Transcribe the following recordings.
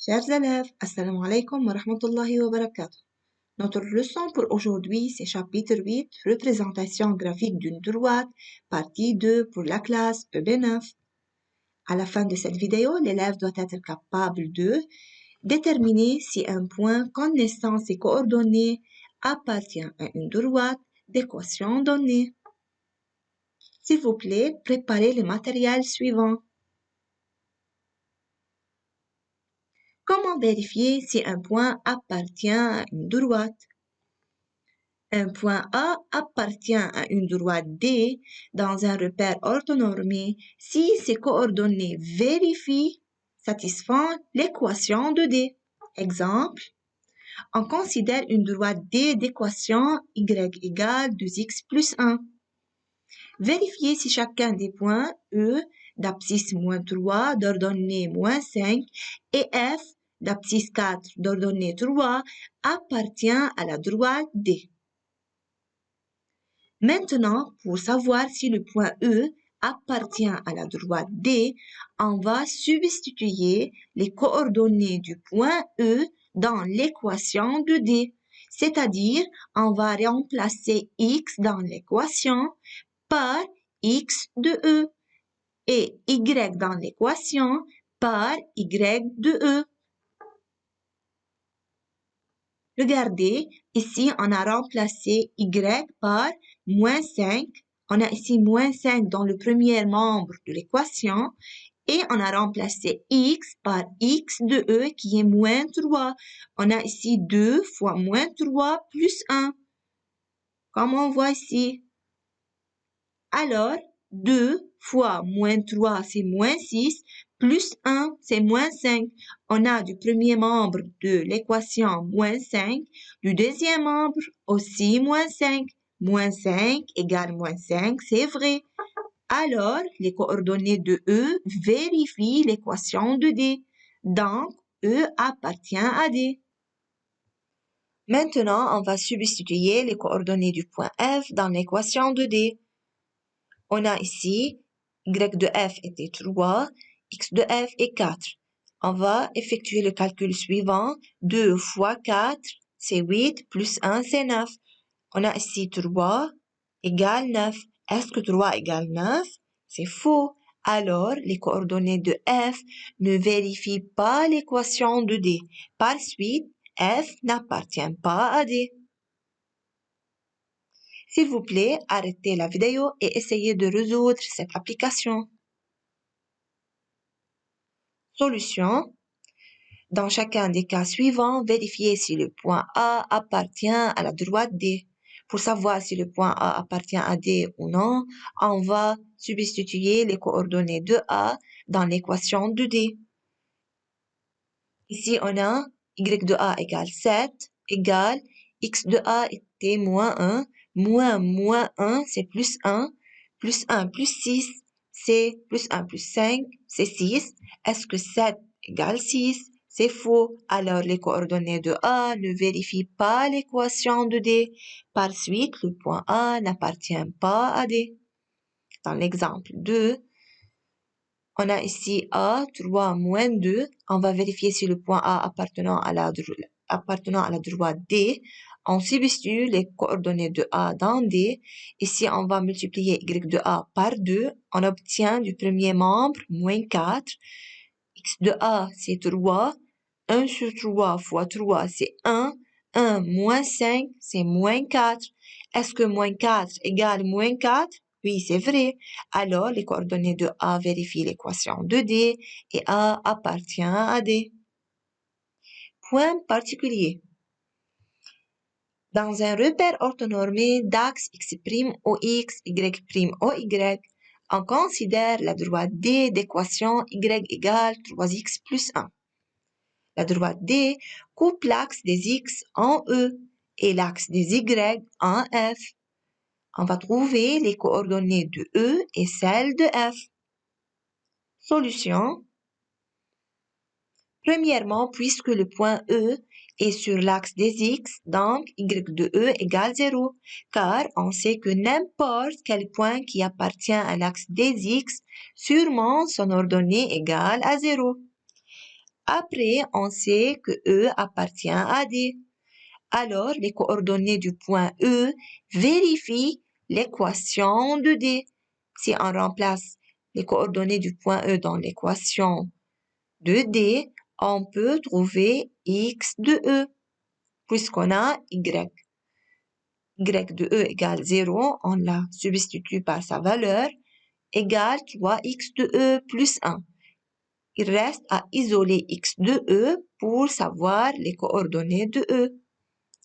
Chers élèves, Assalamu alaikum wa rahmatullahi wa barakatuh. Notre leçon pour aujourd'hui, c'est chapitre 8, représentation graphique d'une droite, partie 2 pour la classe EB9. À la fin de cette vidéo, l'élève doit être capable de déterminer si un point connaissant ses coordonnées appartient à une droite d'équation donnée. S'il vous plaît, préparez le matériel suivant. Comment vérifier si un point appartient à une droite? Un point A appartient à une droite D dans un repère orthonormé si ses coordonnées vérifient satisfont l'équation de D. Exemple, on considère une droite D d'équation y égale 2x plus 1. Vérifiez si chacun des points E d'abscisse moins 3 d'ordonnée moins 5 et F d'abscisse 4 d'ordonnée 3 appartient à la droite D. Maintenant, pour savoir si le point E appartient à la droite D, on va substituer les coordonnées du point E dans l'équation de D. C'est-à-dire, on va remplacer X dans l'équation par X de E et Y dans l'équation par Y de E. Regardez, ici, on a remplacé Y par moins 5. On a ici moins 5 dans le premier membre de l'équation et on a remplacé X par X de E qui est moins 3. On a ici 2 fois moins 3 plus 1. Comme on voit ici. Alors, 2 fois moins 3, c'est moins 6, plus 1, c'est moins 5. On a du premier membre de l'équation moins 5, du deuxième membre aussi moins 5. Moins 5 égale moins 5, c'est vrai. Alors, les coordonnées de E vérifient l'équation de D. Donc, E appartient à D. Maintenant, on va substituer les coordonnées du point F dans l'équation de D. On a ici, Y de F était 3, X de F est 4. On va effectuer le calcul suivant. 2 fois 4, c'est 8, plus 1, c'est 9. On a ici 3 égale 9. Est-ce que 3 égale 9? C'est faux. Alors, les coordonnées de F ne vérifient pas l'équation de D. Par suite, F n'appartient pas à D. S'il vous plaît, arrêtez la vidéo et essayez de résoudre cette application. Solution. Dans chacun des cas suivants, vérifiez si le point A appartient à la droite D. Pour savoir si le point A appartient à D ou non, on va substituer les coordonnées de A dans l'équation de D. Ici, on a Y de A égale 7, égale X de A était moins 1, moins 1, c'est plus 1, plus 1 plus 6, c'est plus 1 plus 5, c'est 6. Est-ce que 7 égale 6? C'est faux. Alors, les coordonnées de A ne vérifient pas l'équation de D. Par suite, le point A n'appartient pas à D. Dans l'exemple 2, on a ici A, 3 moins 2. On va vérifier si le point A appartenant à la droite D. On substitue les coordonnées de A dans D. Ici, on va multiplier Y de A par 2. On obtient du premier membre moins 4. X de A, c'est 3. 1 sur 3 fois 3, c'est 1. 1 moins 5, c'est moins 4. Est-ce que moins 4 égale moins 4? Oui, c'est vrai. Alors, les coordonnées de A vérifient l'équation de D et A appartient à D. Point particulier. Dans un repère orthonormé d'axe X', Y', on considère la droite D d'équation Y égale 3x plus 1. La droite D coupe l'axe des X en E et l'axe des Y en F. On va trouver les coordonnées de E et celles de F. Solution. Premièrement, puisque le point E est sur l'axe des X, donc Y de E égale 0, car on sait que n'importe quel point qui appartient à l'axe des X, sûrement son ordonnée égale à 0. Après, on sait que E appartient à D. Alors, les coordonnées du point E vérifient l'équation de D. Si on remplace les coordonnées du point E dans l'équation de D, on peut trouver X de E, puisqu'on a Y. Y de E égale 0, on la substitue par sa valeur, égale 3X de E plus 1. Il reste à isoler X de E pour savoir les coordonnées de E.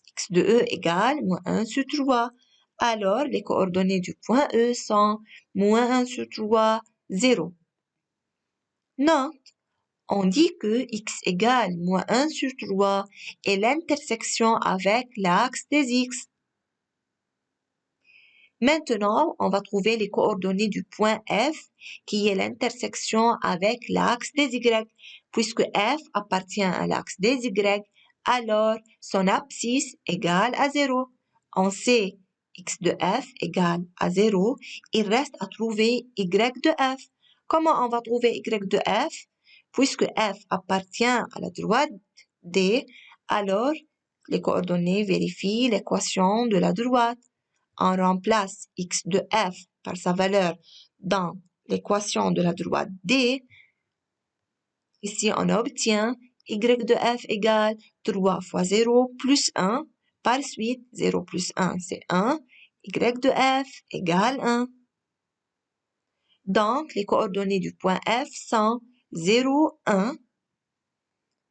X de E égale moins 1 sur 3. Alors, les coordonnées du point E sont moins 1 sur 3, 0. Note, on dit que X égale moins 1 sur 3 est l'intersection avec l'axe des X. Maintenant, on va trouver les coordonnées du point F, qui est l'intersection avec l'axe des Y. Puisque F appartient à l'axe des Y, alors son abscisse égale à 0. On sait X de F égale à 0. Il reste à trouver Y de F. Comment on va trouver Y de F? Puisque F appartient à la droite D, alors les coordonnées vérifient l'équation de la droite. On remplace X de F par sa valeur dans l'équation de la droite D. Ici, on obtient Y de F égale 3 fois 0 plus 1. Par suite, 0 plus 1, c'est 1. Y de F égale 1. Donc, les coordonnées du point F sont 0, 1.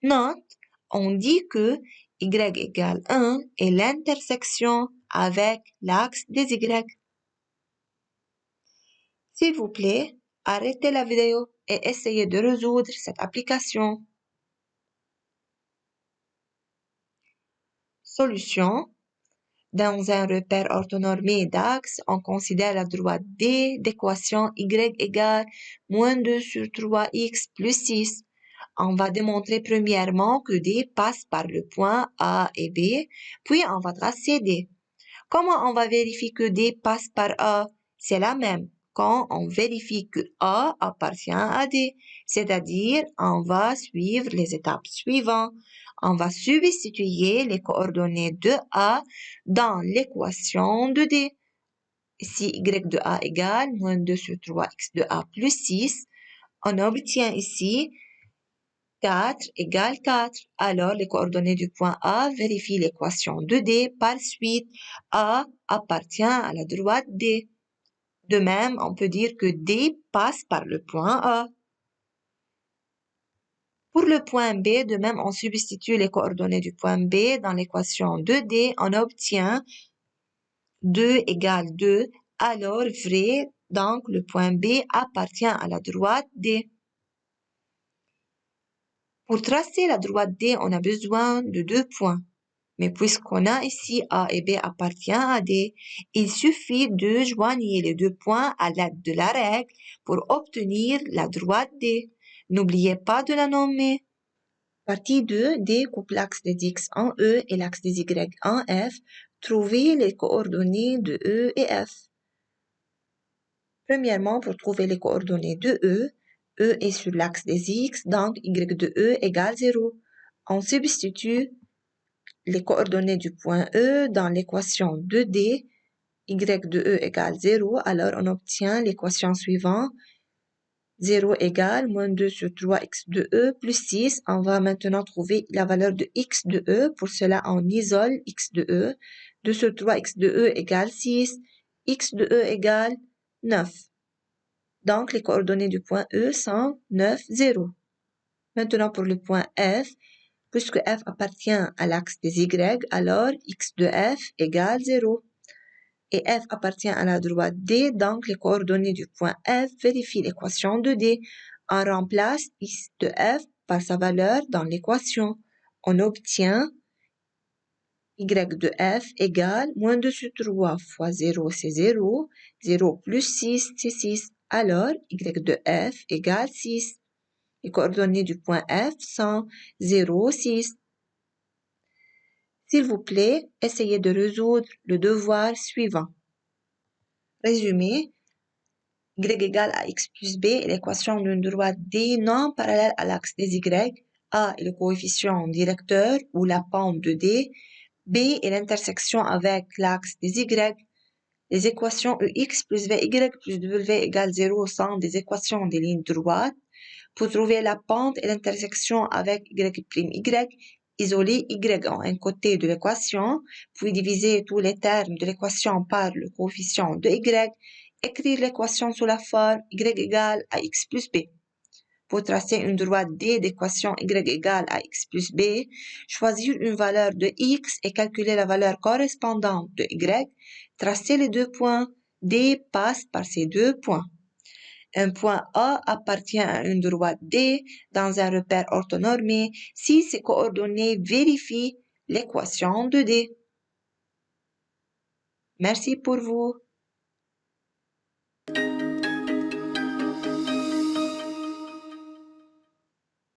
Note, on dit que Y égale 1 est l'intersection avec l'axe des Y. S'il vous plaît, arrêtez la vidéo et essayez de résoudre cette application. Solution. Dans un repère orthonormé d'axe, on considère la droite D d'équation Y égale moins 2 sur 3x plus 6. On va démontrer premièrement que D passe par le point A et B, puis on va tracer D. Comment on va vérifier que D passe par A? C'est la même. Quand on vérifie que A appartient à D, c'est-à-dire on va suivre les étapes suivantes. On va substituer les coordonnées de A dans l'équation de D. Si Y de A égale moins 2 sur 3x de A plus 6, on obtient ici 4 égale 4. Alors, les coordonnées du point A vérifient l'équation de D. Par suite, A appartient à la droite D. De même, on peut dire que D passe par le point A. Pour le point B, de même, on substitue les coordonnées du point B dans l'équation de D. On obtient 2 égale 2. Alors, vrai, donc le point B appartient à la droite D. Pour tracer la droite D, on a besoin de 2 points. Mais puisqu'on a ici A et B appartient à D, il suffit de joindre les 2 points à l'aide de la règle pour obtenir la droite D. N'oubliez pas de la nommer. Partie 2, D coupe l'axe des X en E et l'axe des Y en F. Trouvez les coordonnées de E et F. Premièrement, pour trouver les coordonnées de E est sur l'axe des X, donc Y de E égale 0. On substitue les coordonnées du point E dans l'équation 2D, Y de E égale 0, alors on obtient l'équation suivante. 0 égale moins 2 sur 3x de E plus 6. On va maintenant trouver la valeur de x de E. Pour cela, on isole x de E. 2 sur 3x de E égale 6. X de E égale 9. Donc, les coordonnées du point E sont 9, 0. Maintenant, pour le point F, puisque F appartient à l'axe des Y, alors X de F égale 0. Et F appartient à la droite D, donc les coordonnées du point F vérifient l'équation de D. On remplace X de F par sa valeur dans l'équation. On obtient Y de F égale moins 2 sur 3 fois 0, c'est 0. 0 plus 6, c'est 6. Alors, Y de F égale 6. Les coordonnées du point F sont 0, 6. S'il vous plaît, essayez de résoudre le devoir suivant. Résumé, Y égale à X plus B est l'équation d'une droite D non parallèle à l'axe des Y A est le coefficient directeur ou la pente de D. B est l'intersection avec l'axe des Y. Les équations EX plus VY plus W égale 0 sont des équations des lignes droites. Pour trouver la pente et l'intersection avec Y', isoler Y en un côté de l'équation, puis diviser tous les termes de l'équation par le coefficient de Y, écrire l'équation sous la forme Y égale à X plus B. Pour tracer une droite D d'équation Y égale à X plus B, choisir une valeur de X et calculer la valeur correspondante de Y, tracer les deux points, D passe par ces deux points. Un point A appartient à une droite D dans un repère orthonormé si ses coordonnées vérifient l'équation de D. Merci pour vous.